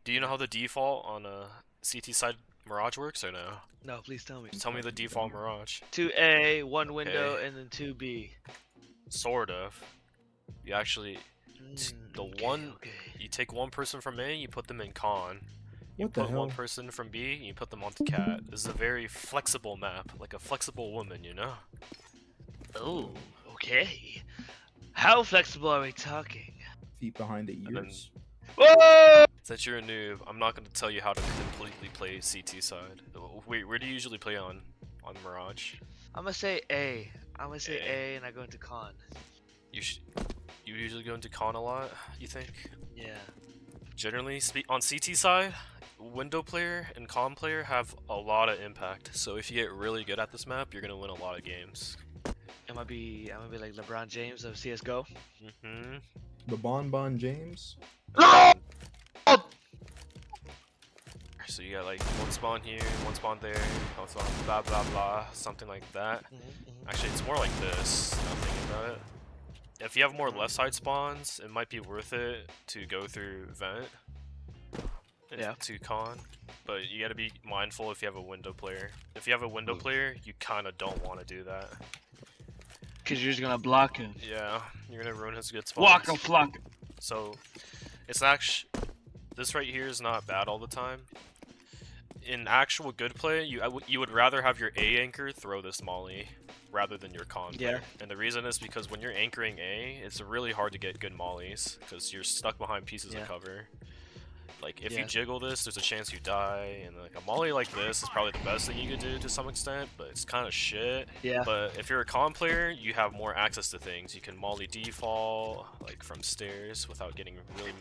Do you know how the default on a CT side Mirage works or no? No, please tell me. Just tell me the default Mirage. 2A, one window, Okay. and then 2B. Sort of. You actually, Okay. you take one person from A, you put them in con. You What the put one hell? person from B, you put them onto cat. This is a very flexible map, like a flexible woman, you know? Oh, okay. How flexible are we talking? Feet behind the And then- ears. Whoa! Since you're a noob, I'm not going to tell you how to completely play CT side. Wait, where do you usually play on Mirage? I'm gonna say A. I'm gonna say A. A, and I go into con. You usually go into con a lot, you think? Yeah. Generally, on CT side, window player and con player have a lot of impact. So if you get really good at this map, you're gonna win a lot of games. I'm gonna be like LeBron James of CS:GO. Mm-hmm. The Bon James. So you got like one spawn here, one spawn there, one spawn blah blah blah, something like that. Actually, it's more like this. Now thinking about it. If you have more left side spawns, it might be worth it to go through vent. To con, but you gotta be mindful if you have a window player. If you have a window player, you kind of don't want to do that. Cause you're just gonna block him. Yeah, you're gonna ruin his good spawns. Waka flocka. So, it's actually this right here is not bad all the time. In actual good play, you would rather have your A anchor throw this molly rather than your con player. And the reason is because when you're anchoring A, it's really hard to get good mollies because you're stuck behind pieces of cover. Like, if you jiggle this, there's a chance you die, and like a molly like this is probably the best thing you could do to some extent, but it's kind of shit. Yeah. But if you're a con player, you have more access to things. You can molly default, like from stairs, without getting really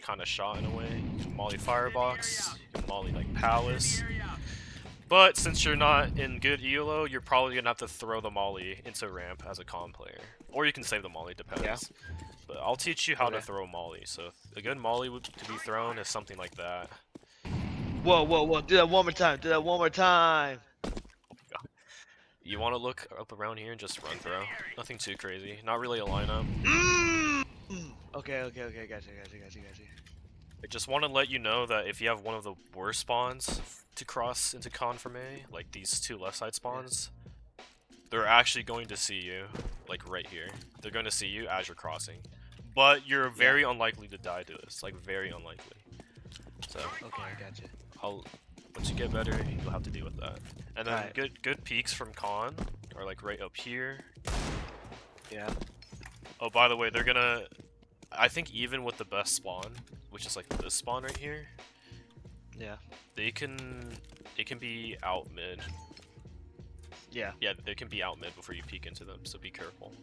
kind of shot in a way. You can molly firebox, you can molly like palace. But since you're not in good ELO, you're probably gonna have to throw the molly into ramp as a con player, or you can save the molly, depends. Yeah. But I'll teach you how to throw molly. So a good molly to be thrown is something like that. Whoa. Do that one more time. You want to look up around here and just run throw. Nothing too crazy. Not really a lineup. Okay. Gotcha. I just want to let you know that if you have one of the worst spawns to cross into con from A, like these two left side spawns, they're actually going to see you, like right here. They're going to see you as you're crossing. But you're very unlikely to die to this, like very unlikely. So Okay, I gotcha. Once you get better, you'll have to deal with that. And then good peaks from con are like right up here. Yeah. Oh, by the way, they're gonna. I think even with the best spawn, which is like this spawn right here. Yeah. It can be out mid. Yeah. Yeah, they can be out mid before you peek into them, so be careful.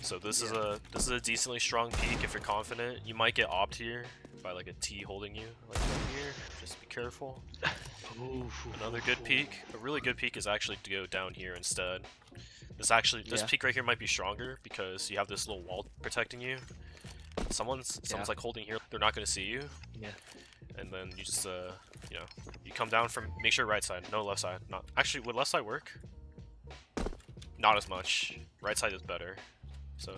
So this is a decently strong peek if you're confident. You might get opt here by like a T holding you like right here. Just be careful. Another good peek. A really good peek is actually to go down here instead. This peek right here might be stronger because you have this little wall protecting you. Someone's like holding here. They're not gonna see you. Yeah. And then you just you come down from, make sure right side, no left side. Not actually, would left side work? Not as much. Right side is better. So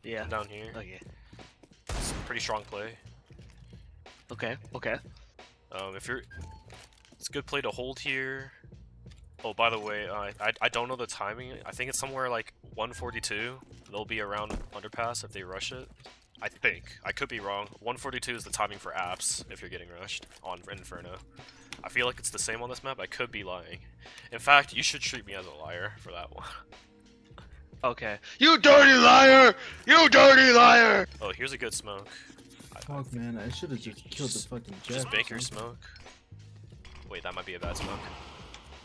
come down here. Okay. It's a pretty strong play. Okay. It's a good play to hold here. Oh, by the way, I don't know the timing. I think it's somewhere like 142. They'll be around underpass if they rush it. I think. I could be wrong. 142 is the timing for apps if you're getting rushed on Inferno. I feel like it's the same on this map. I could be lying. In fact, you should treat me as a liar for that one. Okay. You dirty liar! You dirty liar! Oh, here's a good smoke. Fuck, man, I should have just killed the fucking jet. Just bank your smoke. Wait, that might be a bad smoke.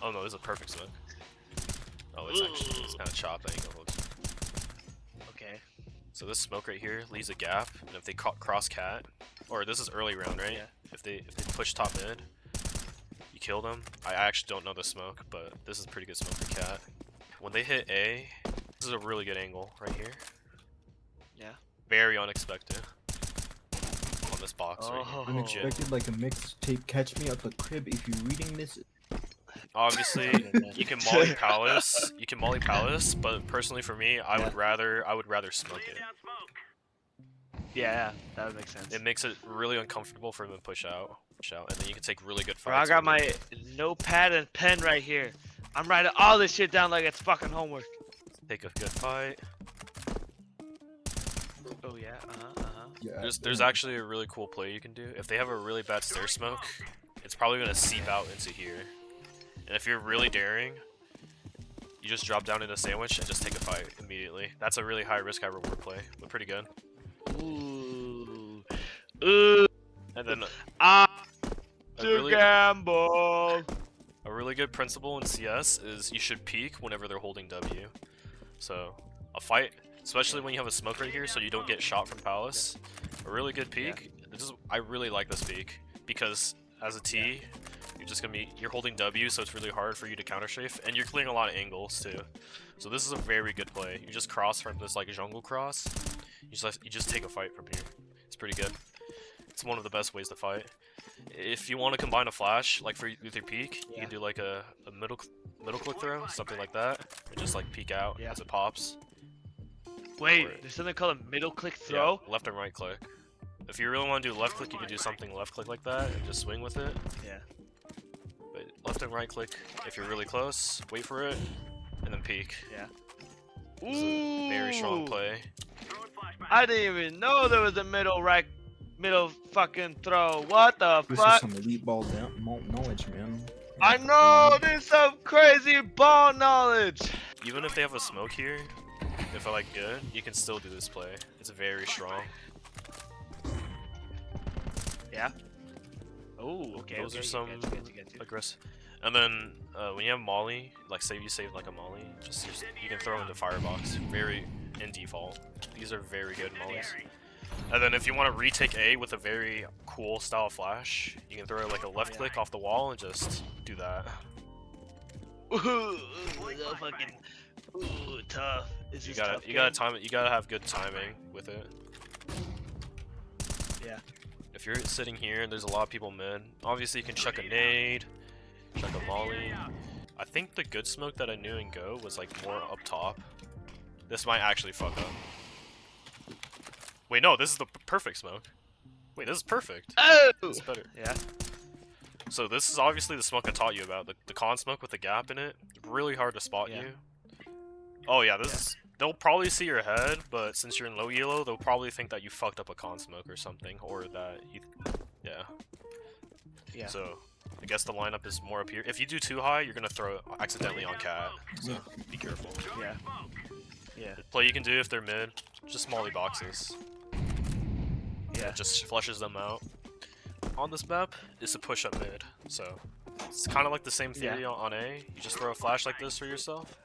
Oh no, this is a perfect smoke. Oh, it's kind of chopping. Okay. So this smoke right here leaves a gap, and if they cross cat, or this is early round, right? Yeah. If they push top mid, you kill them. I actually don't know the smoke, but this is pretty good smoke for cat. When they hit A, this is a really good angle right here. Yeah. Very unexpected. On this box right here. Unexpected, like a mixtape. Catch me at the crib if you're reading this. Obviously, you can molly palace. You can molly palace, but personally for me, I would rather smoke it. Yeah, that would make sense. It makes it really uncomfortable for them to push out, and then you can take really good Bro, I fights. got with them. my notepad and pen right here. I'm writing all this shit down like it's fucking homework. Take a good fight. Oh yeah, Yeah. There's actually a really cool play you can do. If they have a really bad stair smoke, it's probably gonna seep out into here. And if you're really daring, you just drop down in a sandwich and just take a fight immediately. That's a really high risk, high reward play, but pretty good. Ooh. Ooh. And then Ah. a To really, gamble. a really good principle in CS is you should peek whenever they're holding W. So a fight, especially when you have a smoke right here, so you don't get shot from Palace. A really good peek. I really like this peek because as a T, you're holding W, so it's really hard for you to counter strafe, and you're clearing a lot of angles too. So this is a very good play. You just cross from this like jungle cross. You just take a fight from here. It's pretty good. It's one of the best ways to fight. If you want to combine a flash, like with your peek, you can do like a middle click throw, something like that, and just like peek out as it pops. Wait, Or- there's something called a middle click throw? Yeah, left and right click. If you really want to do left click, you can do something left click like that and just swing with it. Yeah. But left and right click, if you're really close, wait for it, and then peek. Yeah. This is a very strong play. I didn't even know there was a middle fucking throw. What the This is fuck? some elite ball knowledge, man. I know there's some crazy ball knowledge. Even if they have a smoke here, if I like good, you can still do this play. It's very strong. Yeah. Oh, okay. Those okay, are some get you. aggressive. And then when you have Molly, like say you save like a Molly, you can throw into Firebox. Very in default. These are very good Mollies. And then if you want to retake A with a very cool style flash, you can throw like a left click off the wall and just do that. Ooh, so fucking tough. This You is gotta tough time it. You gotta have good timing with it. Yeah. If you're sitting here and there's a lot of people mid, obviously you can chuck a nade, chuck a molly. I think the good smoke that I knew in Go was like more up top. This might actually fuck up. Wait, no, this is the perfect smoke. Wait, this is perfect. Oh! This is better. Yeah. So this is obviously the smoke I taught you about, the con smoke with the gap in it. Really hard to spot you. Oh yeah, this is... They'll probably see your head, but since you're in low elo, they'll probably think that you fucked up a con smoke or something, or that you... Yeah. Yeah. So, I guess the lineup is more up here. If you do too high, you're gonna throw it accidentally on cat, so be careful. Yeah. Yeah. The play you can do if they're mid, just molly boxes. Yeah. It just flushes them out. On this map, is to push up mid, so it's kind of like the same theory on A. You just throw a flash like this for yourself,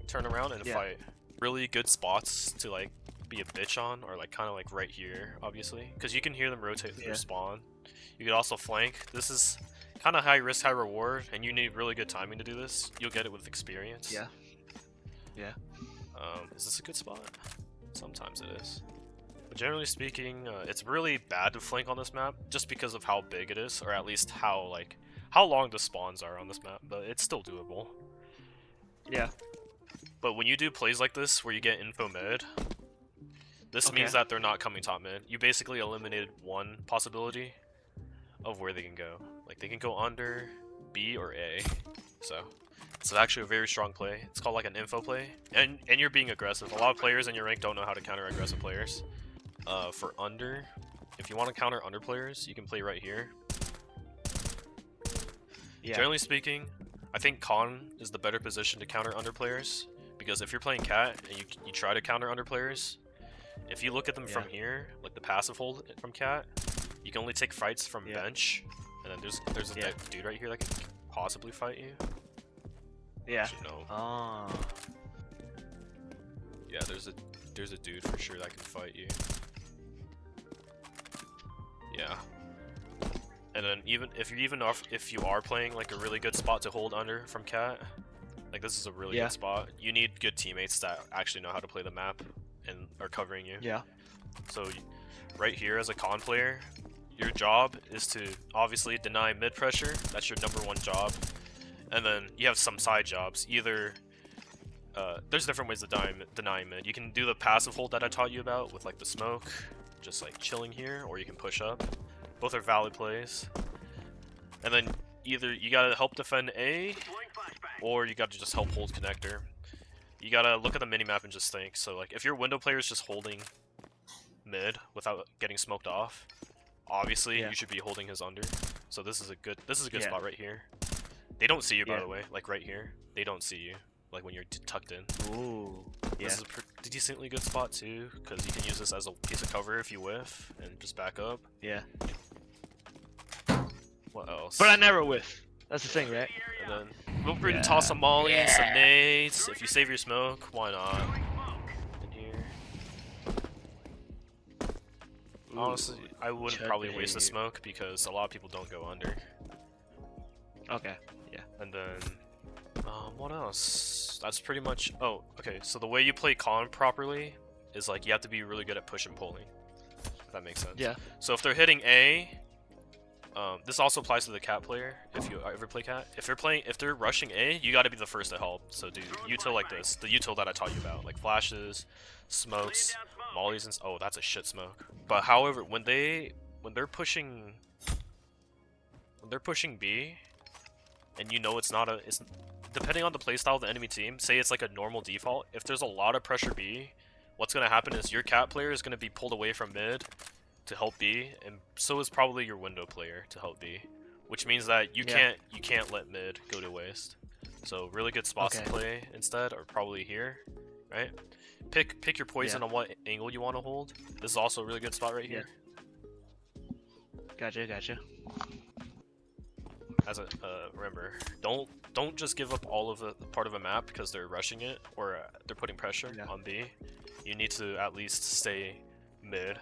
turn around and fight. Really good spots to like be a bitch on, or like kind of like right here, obviously, because you can hear them rotate through spawn. You could also flank. This is kind of high risk, high reward, and you need really good timing to do this. You'll get it with experience. Yeah. Yeah. Is this a good spot? Sometimes it is. But generally speaking, it's really bad to flank on this map, just because of how big it is, or at least how long the spawns are on this map. But it's still doable. Yeah. But when you do plays like this, where you get info mid, this means that they're not coming top mid. You basically eliminated one possibility of where they can go. Like, they can go under, B, or A. So, it's actually a very strong play. It's called like an info play. And you're being aggressive. A lot of players in your rank don't know how to counter aggressive players. For under, if you want to counter under players, you can play right here. Yeah. Generally speaking, I think Con is the better position to counter under players. Because if you're playing Cat and you try to counter under players, if you look at them from here, like the passive hold from Cat, you can only take fights from bench, and then there's a dude right here that can possibly fight you. Yeah. No. Oh. Yeah, there's a dude for sure that can fight you. Yeah. And then if you are playing like a really good spot to hold under from Cat, like this is a really good spot. You need good teammates that actually know how to play the map and are covering you. Yeah. So right here as a con player, your job is to obviously deny mid pressure. That's your #1 job. And then you have some side jobs. Either there's different ways to deny mid. You can do the passive hold that I taught you about with like the smoke. just like chilling here, or you can push up. Both are valid plays. And then either you gotta help defend A, or you gotta just help hold connector. You gotta look at the minimap and just think. So like, if your window player is just holding mid without getting smoked off, obviously you should be holding his under. So this is a good spot right here. They don't see you, by the way. Like right here, they don't see you. Like when you're tucked in. Ooh. This is a decently good spot too, because you can use this as a piece of cover if you whiff and just back up. Yeah. What else? But I never whiff. That's the thing, right? And then feel free to toss some mollies, some nades. If you save your smoke, why not? In here. Honestly, I wouldn't probably waste the smoke because a lot of people don't go under. Okay. Yeah. And then, what else? That's pretty much. Oh, okay. So the way you play con properly is like you have to be really good at push and pulling. If that makes sense. Yeah. So if they're hitting A, this also applies to the cat player. If you ever play cat, if they're rushing A, you got to be the first to help. So do util like this, the util that I taught you about, like flashes, smokes, mollies, and oh, that's a shit smoke. But however, when they're pushing B, and you know it's depending on the playstyle of the enemy team. Say it's like a normal default. If there's a lot of pressure B, what's gonna happen is your cat player is gonna be pulled away from mid to help B, and so is probably your window player to help B, which means that you can't let mid go to waste. So really good spots to play instead are probably here, right? Pick your poison on what angle you want to hold. This is also a really good spot right here. Gotcha. As a remember, don't just give up all of the part of a map because they're rushing it or they're putting pressure on B. You need to at least stay mid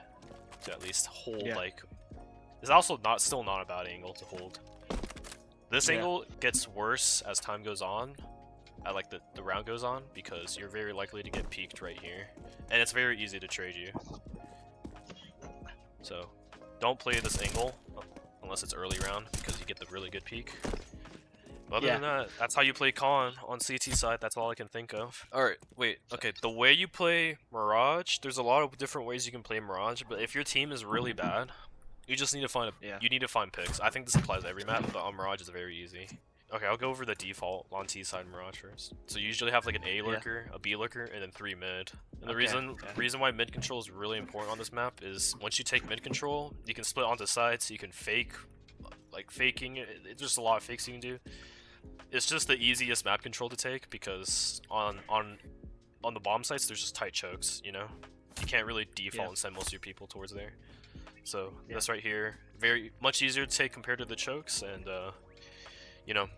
to at least hold like. It's also still not a bad angle to hold. This angle gets worse as time goes on, like the round goes on, because you're very likely to get peeked right here, and it's very easy to trade you. So don't play this angle unless it's early round, because you get the really good peek. But other than that, that's how you play con on CT side. That's all I can think of. Alright, wait, okay, the way you play Mirage, there's a lot of different ways you can play Mirage, but if your team is really bad, you just need to find you need to find picks. I think this applies to every map, but on Mirage it's very easy. Okay, I'll go over the default on T side Mirage first. So you usually have like an A lurker, a B lurker, and then 3 mid. And the reason why mid control is really important on this map is once you take mid control, you can split onto sides, so you can fake, like faking. There's just a lot of fakes you can do. It's just the easiest map control to take because on the bomb sites there's just tight chokes. You know, you can't really default and send most of your people towards there. So this right here, very much easier to take compared to the chokes, and you know,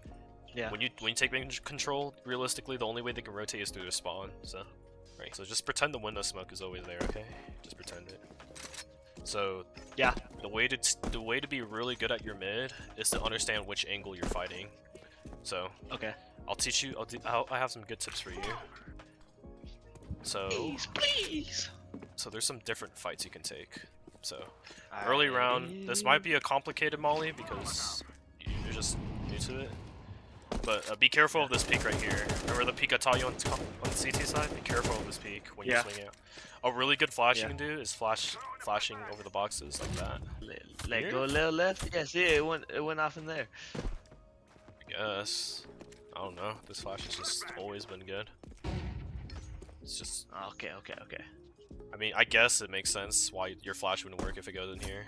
when you take mid control, realistically the only way they can rotate is through their spawn. So so just pretend the window smoke is always there, okay? Just pretend it. So the way to be really good at your mid is to understand which angle you're fighting. So I'll teach you. I have some good tips for you. So please. So there's some different fights you can take. So early round, this might be a complicated molly because you're just new to it. But be careful of this peek right here. Remember the peek I taught you on the CT side? Be careful of this peek when you swing it. A really good flash you can do is flashing over the boxes like that. Let go a little left. Yeah, see, it went off in there. I guess. I don't know. This flash has just always been good. It's just. Okay. I mean, I guess it makes sense why your flash wouldn't work if it goes in here.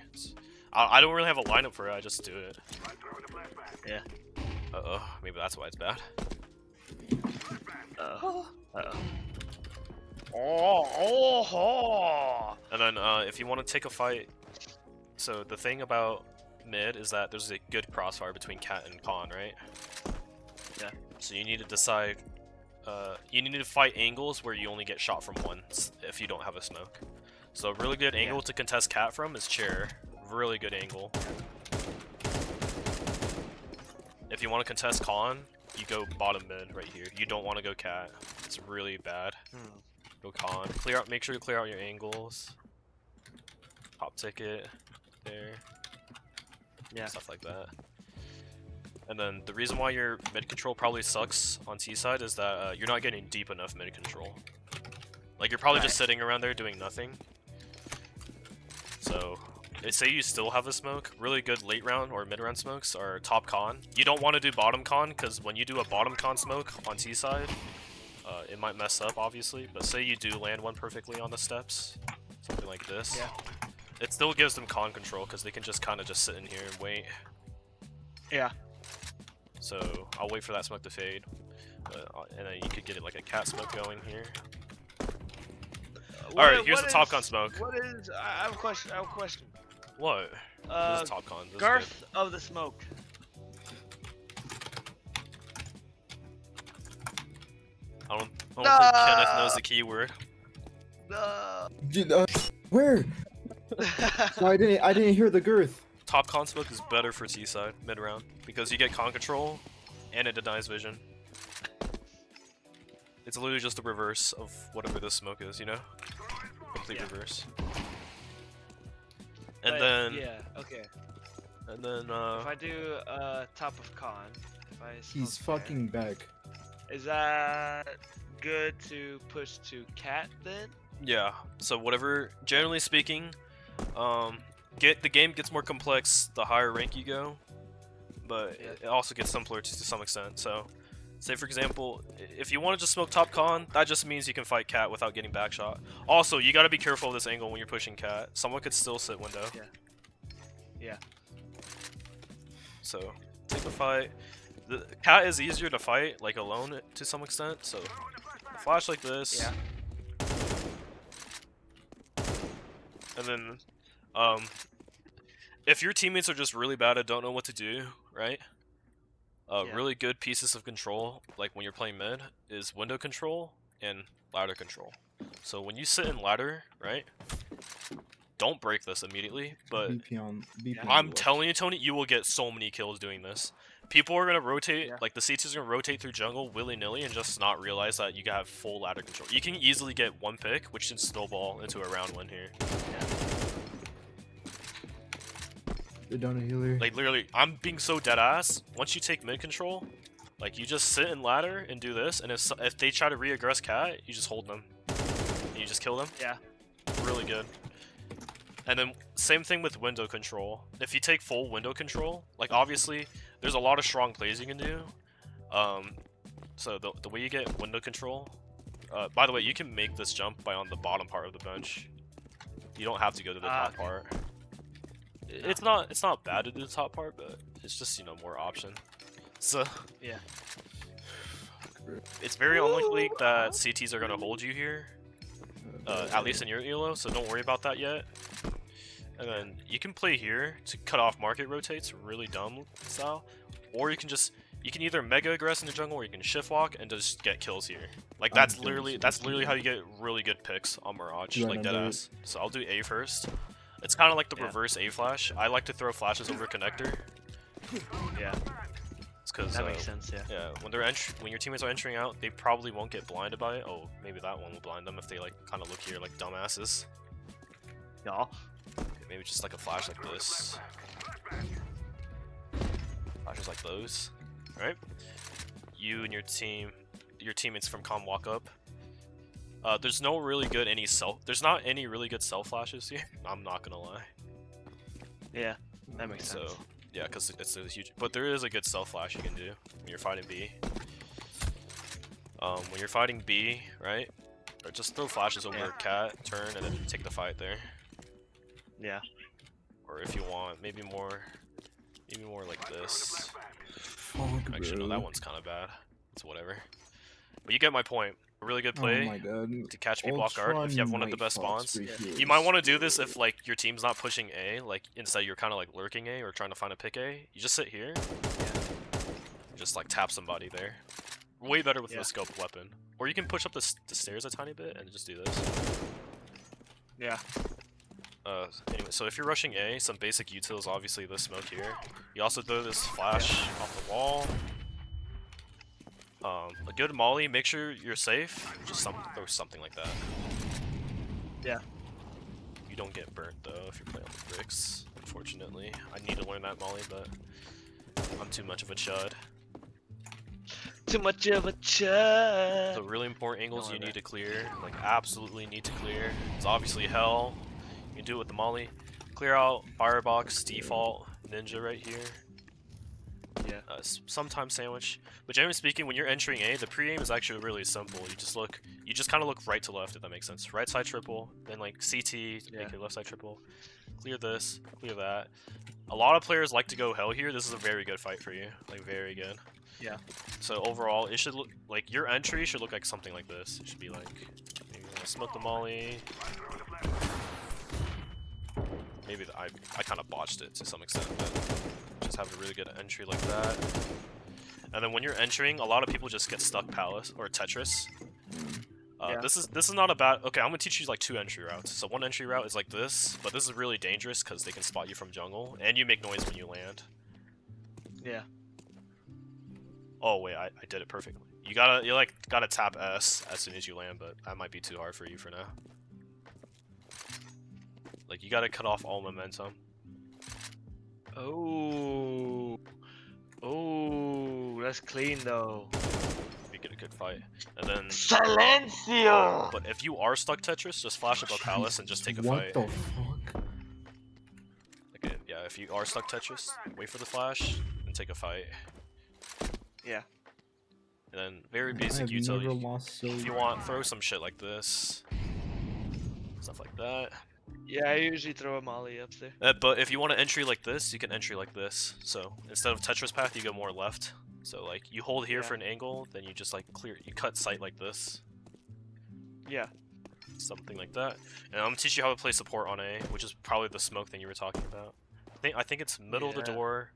I don't really have a lineup for it. I just do it. Yeah. Maybe that's why it's bad. And then if you want to take a fight, so the thing about mid is that there's a good crossfire between cat and con, right? Yeah. So you need to decide. You need to fight angles where you only get shot from one if you don't have a smoke. So a really good angle to contest cat from is chair. Really good angle. If you want to contest con, you go bottom mid right here. You don't want to go cat. It's really bad. Go con. Clear out. Make sure you clear out your angles. Pop ticket there. Yeah. Stuff like that. And then the reason why your mid control probably sucks on T side is that you're not getting deep enough mid control. Like you're probably just sitting around there doing nothing. So, say you still have a smoke, really good late round or mid round smokes are top con. You don't want to do bottom con, because when you do a bottom con smoke on T side, it might mess up, obviously. But say you do land one perfectly on the steps, something like this. Yeah. It still gives them con control, because they can just kind of just sit in here and wait. Yeah. So, I'll wait for that smoke to fade. And then you could get it like a cat smoke going here. Alright, here's the top con smoke. What is? I have a question. What? This is top con. This is Girth of the smoke. good. I don't think Kenneth knows the keyword. No. Where? No, I didn't hear the girth. Top con smoke is better for T side mid round because you get con control and it denies vision. It's literally just the reverse of whatever this smoke is, you know? Complete reverse. And then Yeah. Okay. and then If I do top of con, if I He's smoke fucking back. there, is that good to push to cat then? yeah. So whatever, generally speaking, the game gets more complex the higher rank you go, but it also gets simpler to some extent. So, say for example, if you want to just smoke top con, that just means you can fight cat without getting backshot. Also, you gotta be careful of this angle when you're pushing cat. Someone could still sit window. Yeah. Yeah. So, take the fight. The cat is easier to fight, like alone to some extent. So, flash like this. Yeah. And then, if your teammates are just really bad and don't know what to do, right? Really good pieces of control, like when you're playing mid, is window control and ladder control. So when you sit in ladder, right? Don't break this immediately, but BP on I'm telling you, Tony, you will get so many kills doing this. People are gonna rotate, Yeah. like the CTs are gonna rotate through jungle willy-nilly and just not realize that you have full ladder control. You can easily get one pick, which can snowball into a round win here. They're down a healer. Like literally, I'm being so dead ass. Once you take mid control, like you just sit in ladder and do this, and if they try to re-aggress cat, you just hold them, and you just kill them. Yeah. Really good. And then same thing with window control. If you take full window control, like obviously there's a lot of strong plays you can do. So the way you get window control, by the way, you can make this jump by on the bottom part of the bench. You don't have to go to the top part. It's not bad to do the top part, but it's just, you know, more option. So Yeah. it's very unlikely that CTs are gonna hold you here, at least in your elo. So don't worry about that yet. And then you can play here to cut off market rotates, really dumb style, or you can either mega aggress in the jungle, or you can shift walk and just get kills here. Like that's literally how you get really good picks on Mirage, like deadass. So I'll do A first. It's kind of like the reverse A flash. I like to throw flashes over connector. Yeah. It's because That makes sense. Yeah. yeah, when your teammates are entering out, they probably won't get blinded by it. Oh, maybe that one will blind them if they like kind of look here like dumbasses. Yeah. Okay, maybe just like a flash like this. Flashes like those. Alright? You and your teammates from comm walk up. There's not any really good self flashes here. I'm not gonna lie. Yeah. That makes sense. So, yeah, because it's a huge. But there is a good self flash you can do when you're fighting B. When you're fighting B, right? Or just throw flashes over cat, turn, and then take the fight there. Yeah. Or if you want, maybe more like this. Fuck, Actually, no, bro. that one's kind of bad. It's whatever. But you get my point. A really good Oh play my god. to catch people off guard if you have one of the best spawns. You You might want to do this if like your team's not pushing A, like instead you're kind of like lurking A or trying to find a pick A. You just sit here, just like tap somebody there. Way better with the scope weapon. Or you can push up the stairs a tiny bit and just do this. Yeah. Anyway, so if you're rushing A, some basic utils, obviously this smoke here. You also throw this flash off the wall. A good molly, make sure you're safe. Just throw something like that. Yeah. You don't get burnt though if you're playing on the bricks, unfortunately. I need to learn that molly, but I'm too much of a chud. Too much of a chud. So really important angles you need to clear, like absolutely need to clear. It's obviously hell. You can do it with the molly. clear out firebox, default, ninja right here. Yeah. Sometimes sandwich. But generally speaking, when you're entering A, the pre-aim is actually really simple. You just kind of look right to left, if that makes sense. Right side triple, then like CT, make your left side triple. Clear this, clear that. A lot of players like to go hell here. This is a very good fight for you, like very good. Yeah. So overall, it should look like your entry should look like something like this. It should be like maybe smoke the molly. Maybe I kind of botched it to some extent, but just have a really good entry like that. And then when you're entering, a lot of people just get stuck palace or Tetris. This is not a bad. Okay, I'm gonna teach you like 2 entry routes. So one entry route is like this, but this is really dangerous because they can spot you from jungle, and you make noise when you land. Yeah. Oh wait, I did it perfectly. You gotta tap S as soon as you land, but that might be too hard for you for now. Like you gotta cut off all momentum. Oh. Oh, that's clean though. You get a good fight, and then. Silencio. But if you are stuck Tetris, just flash above palace and just take a fight. What the fuck? Okay, yeah, if you are stuck Tetris, wait for the flash and take a fight. Yeah. And then very basic utility. If you want, throw some shit like this, stuff like that. Yeah, I usually throw a molly up there. But if you want to entry like this, you can entry like this. So instead of Tetris path, you go more left. So like you hold here for an angle, then you just like you cut sight like this. Yeah. Something like that. And I'm gonna teach you how to play support on A, which is probably the smoke thing you were talking about. I think it's middle of the door.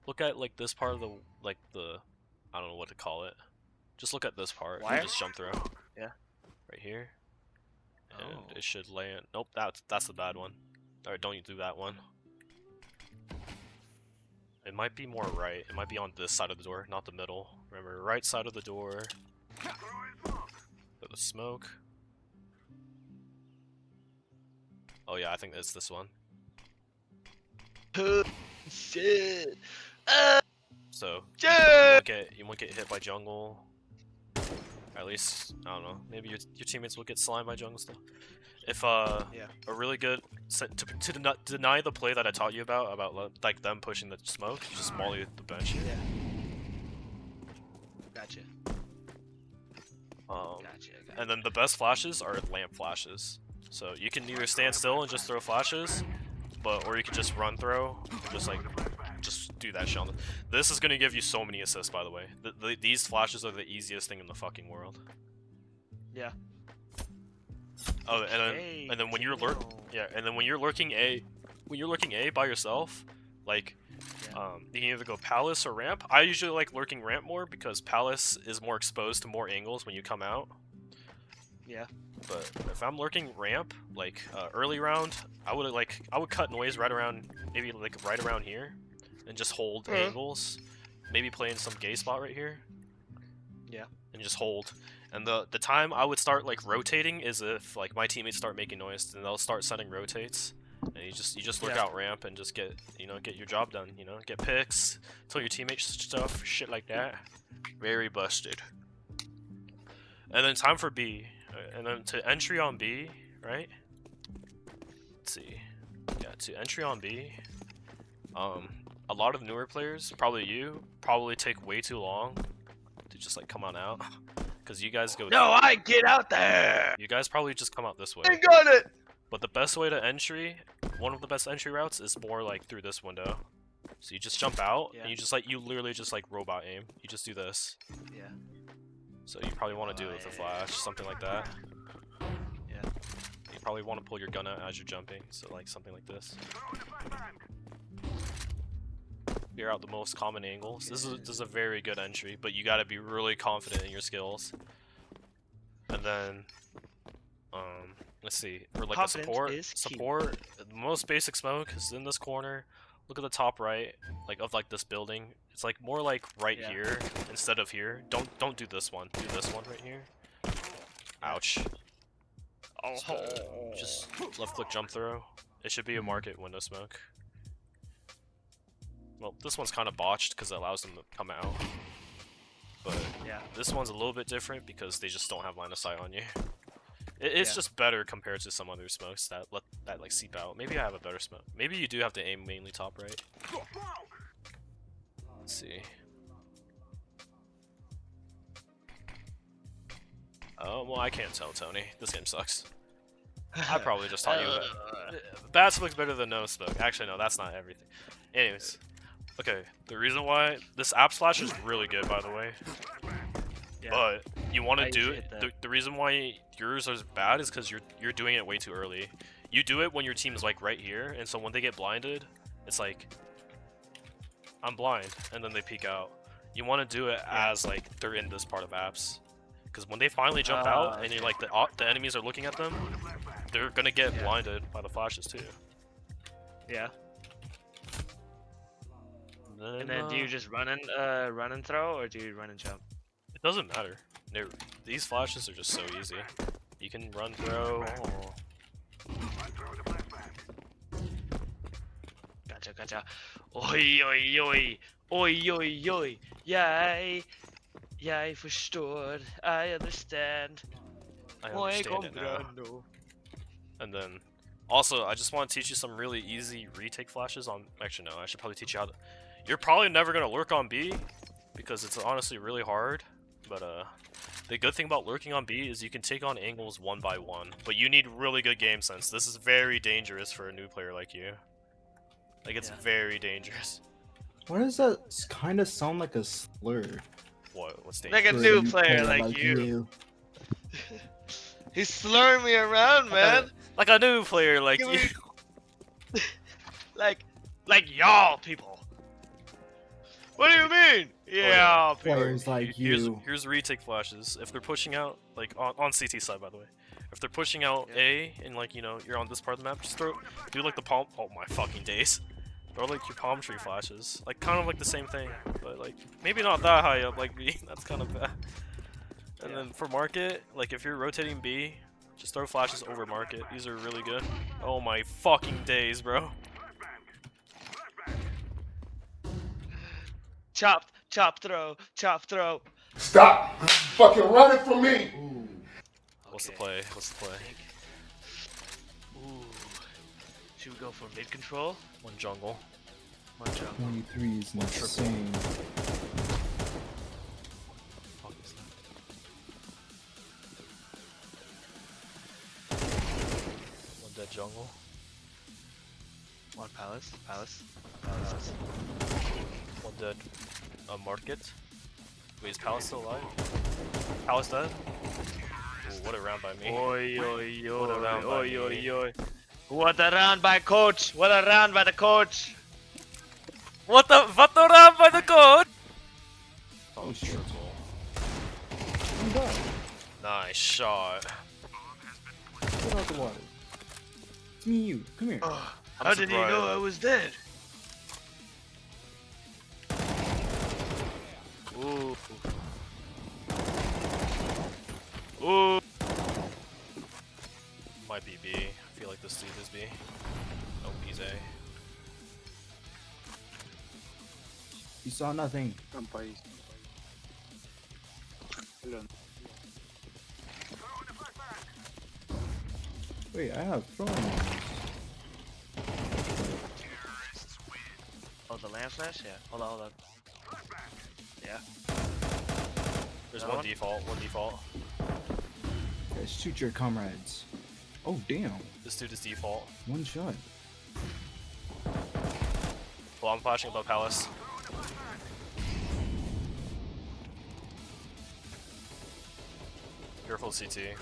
Look at like this part of the I don't know what to call it. Just look at this part. Wire? And just jump through. Yeah. Right here. And it should land. Nope, that's the bad one. Alright, don't you do that one. It might be more right. It might be on this side of the door, not the middle. Remember, right side of the door. For the smoke. Oh yeah, I think it's this one. Shit. So you won't get hit by jungle. Or at least I don't know. Maybe your teammates will get slimed by jungle still. If a really good to deny the play that I taught you about like them pushing the smoke, just molly the bench. Yeah. Gotcha. Gotcha. And then the best flashes are lamp flashes. So you can either stand still and just throw flashes, or you can just run throw and just do that shit. This is gonna give you so many assists, by the way. These flashes are the easiest thing in the fucking world. Yeah. Oh, and then when you're lurking A by yourself, like you can either go palace or ramp. I usually like lurking ramp more because palace is more exposed to more angles when you come out. Yeah. But if I'm lurking ramp, like early round, I would cut noise right around here, and just hold angles. Maybe play in some gay spot right here. Yeah. And just hold. And the time I would start like rotating is if like my teammates start making noise, and they'll start setting rotates. And you just lurk out ramp and just get your job done. Get picks, tell your teammates stuff, shit like that. Very busted. And then time for B. And then to entry on B, right? Let's see. Yeah, to entry on B. A lot of newer players, probably take way too long to just like come on out, because you guys go. No, I get out there. You guys probably just come out this way. I got it. But the best way to entry, one of the best entry routes, is more like through this window. So you just jump out, and you literally just like robot aim. You just do this. Yeah. So you probably want to do it with a flash, something like that. Yeah. You probably want to pull your gun out as you're jumping, so like something like this. Figure out the most common angles. This is a very good entry, but you got to be really confident in your skills. And then, let's see, for like a support, the most basic smoke is in this corner. Look at the top right, of this building. It's like more like right here instead of here. Don't do this one. Do this one right here. Ouch. Oh. Just left click jump throw. It should be a market window smoke. Well, this one's kind of botched because it allows them to come out. But this one's a little bit different because they just don't have line of sight on you. It's Yeah. just better compared to some other smokes that like seep out. Maybe I have a better smoke. Maybe you do have to aim mainly top right. Let's see. Oh well, I can't tell, Tony. This game sucks. I probably just taught you that. Bad smoke's better than no smoke. Actually, no, that's not everything. Anyways, okay. The reason why this app slash is really good, by the way. Yeah. But you want I to do usually it. hit The, that. the reason why yours is bad is because you're doing it way too early. You do it when your team is like right here, and so when they get blinded, it's like I'm blind, and then they peek out. You want to do it as like they're in this part of apps, because when they finally jump out and you're like the enemies are looking at them, they're gonna get blinded by the flashes too. Yeah. And then do you just run and throw, or do you run and jump? It doesn't matter. These flashes are just so easy. You can run, throw. Gotcha. Oj, oj, oj. Oj, oj, oj. Jag förstår. I understand. I understand it now. comprendo. And then, also, I just want to teach you some really easy retake flashes on. Actually, no, I should probably teach you how to. You're probably never gonna lurk on B, because it's honestly really hard. But the good thing about lurking on B is you can take on angles one by one. But you need really good game sense. This is very dangerous for a new player like you. Like it's very dangerous. Why does that kind of sound like a slur? What's dangerous? Like a new player like you. He's slurring me around, man. Like a new player like Give you. me- like y'all people. What do you mean? Yeah, people. Players like you. Here's retake flashes. If they're pushing out, like on CT side, by the way. If they're pushing out A and like you're on this part of the map, just do like the palm. Oh my fucking days! Throw like your palm tree flashes, like kind of like the same thing, but like maybe not that high up like B. That's kind of bad. And then for market, like if you're rotating B, just throw flashes over market. These are really good. Oh my fucking days, bro. Chop, throw. Stop fucking running from me! What's the play? What's the play? Ooh. Should we go for mid control? One jungle. One jump. 23 is insane. Fuck is that? One dead jungle. One palace. One dead market. Wait, is Palace still alive? Palace dead? Ooh, what a round by me. Oi, oi, What a round by oi, me. oi. What a round by coach! What a round by the coach! What the round by the coach? Oh shit. Nice shot. Get out the water. It's me and you. Come here. How did he know I was dead? Ooh. Ooh. Might be B. I feel like this dude is B. Oh, he's A. You saw nothing. Wait, I have throwing. Oh, the lamp flash? Yeah. Hold on. Yeah. There's Another one default. Guys, shoot your comrades. Oh damn. This dude is default. One shot. Well, I'm flashing above Palace. Careful CT.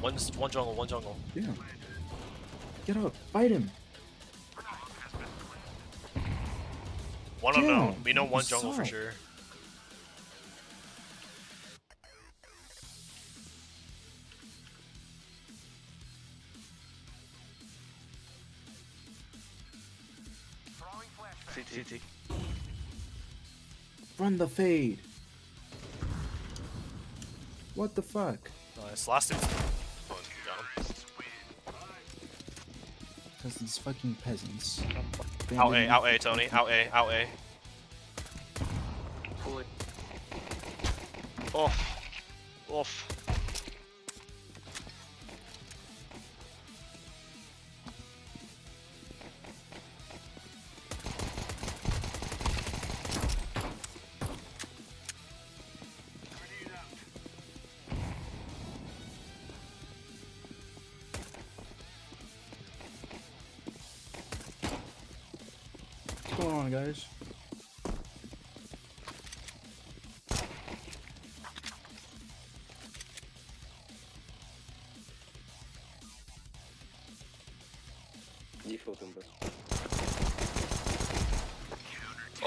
One jungle. Damn. Get up. Fight him. One unknown. Damn, We know you one jungle saw for it. sure. CT. Run the fade. What the fuck? Nice. Last dude's. Oh, got him. Because these fucking peasants. Out A, Tony. Out A. Off. going on, guys?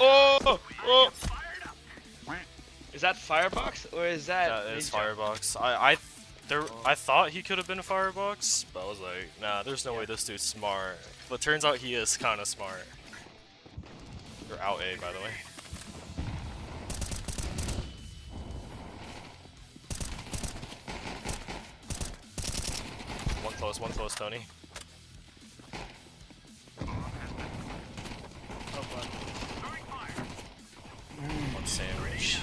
Oh! Oh! Is that Firebox or is that? That is Ninja? Firebox. I thought he could have been a Firebox, but I was like, nah, there's no way this dude's smart. But turns out he is kind of smart. You're out A, by the way. One close, Tony. Oh, fuck. One sandwich.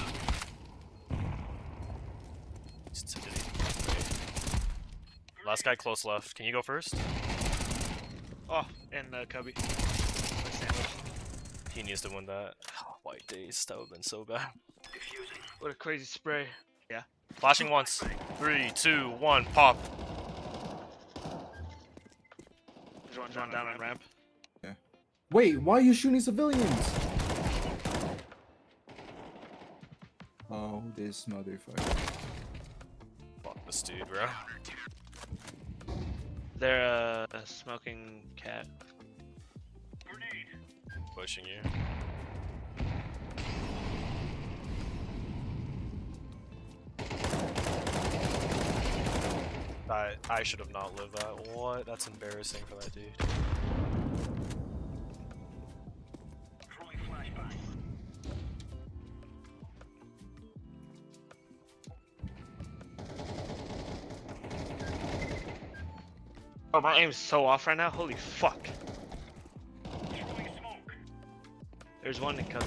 Last guy close left. Can you go first? Oh, and Cubby. My sandwich. He needs to win that. White days, that would've been so bad. What a crazy spray. Yeah. Flashing once. 3, 2, 1, pop. There's one down on ramp. Wait, why are you shooting civilians? Oh, this motherfucker. Fuck this dude, bro. They're a smoking cat. Pushing you. I should have not lived that. What? That's embarrassing for that dude. Oh, my aim's so off right now. Holy fuck. There's one that comes.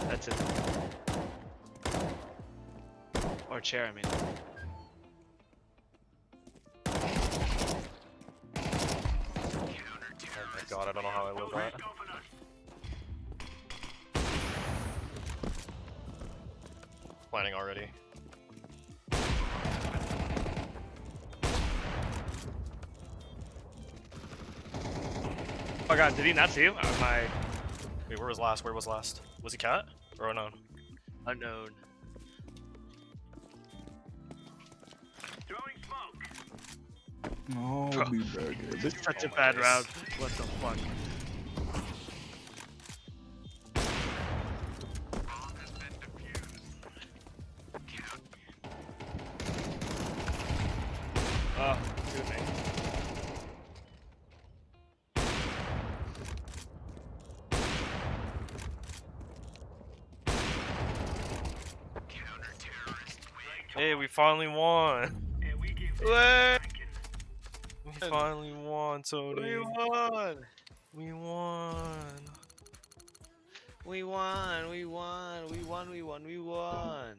That's it. Or chair, I mean. Oh my god, I don't know how I lived that. Planning already. Oh my god, did he not see him? My Wait, where was last? Where was last? Was he cat? Or unknown? unknown. No, Bro, be back here. This is such Oh a my bad days. round. What the fuck? Oh, good man. Hey, we finally won! What? We finally won, Tony. We won! We won. We won! We won! We won! We won! We won!